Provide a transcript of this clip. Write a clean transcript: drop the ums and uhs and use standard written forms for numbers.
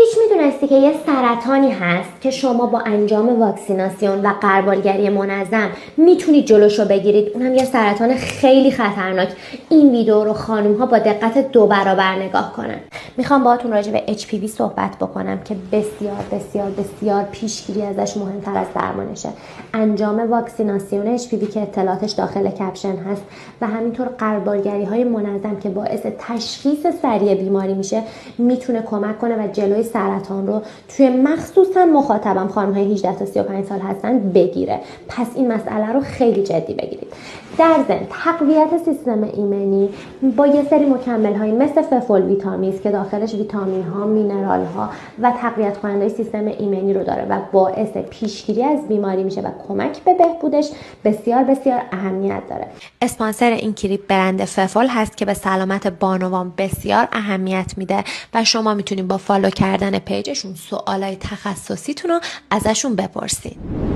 هیچ میدونستی که یه سرطانی هست که شما با انجام واکسیناسیون و غربالگری منظم میتونید جلوشو بگیرید؟ اونم یه سرطان خیلی خطرناک. این ویدیو رو خانوم ها با دقت 2 برابر نگاه کنن. میخوام باهاتون راجع به HPV صحبت بکنم که بسیار بسیار بسیار پیشگیری ازش مهمتر از درمانشه. انجام واکسیناسیون HPV که اطلاعاتش داخل کپشن هست و همینطور غربالگری های منظم که باعث تشخیص سریع بیماری میشه میتونه کمک کنه و جلوی سرطان رو توی مخصوصا مخاطبم خانم های 18 تا 35 سال هستن بگیره. پس این مسئله رو خیلی جدی بگیرید. در ضمن تقویت سیستم ایمنی با یه سری مکمل های مثل ففول ویتامیز که داخلش ویتامین ها، مینرال ها و تقویت کننده سیستم ایمنی رو داره و باعث پیشگیری از بیماری میشه و کمک به بهبودش بسیار بسیار اهمیت داره. اسپانسر این کلیپ برند ففول هست که به سلامت بانوان بسیار اهمیت میده و شما میتونید با فالو کردن پیجشون سوالای تخصصیتون رو ازشون بپرسید.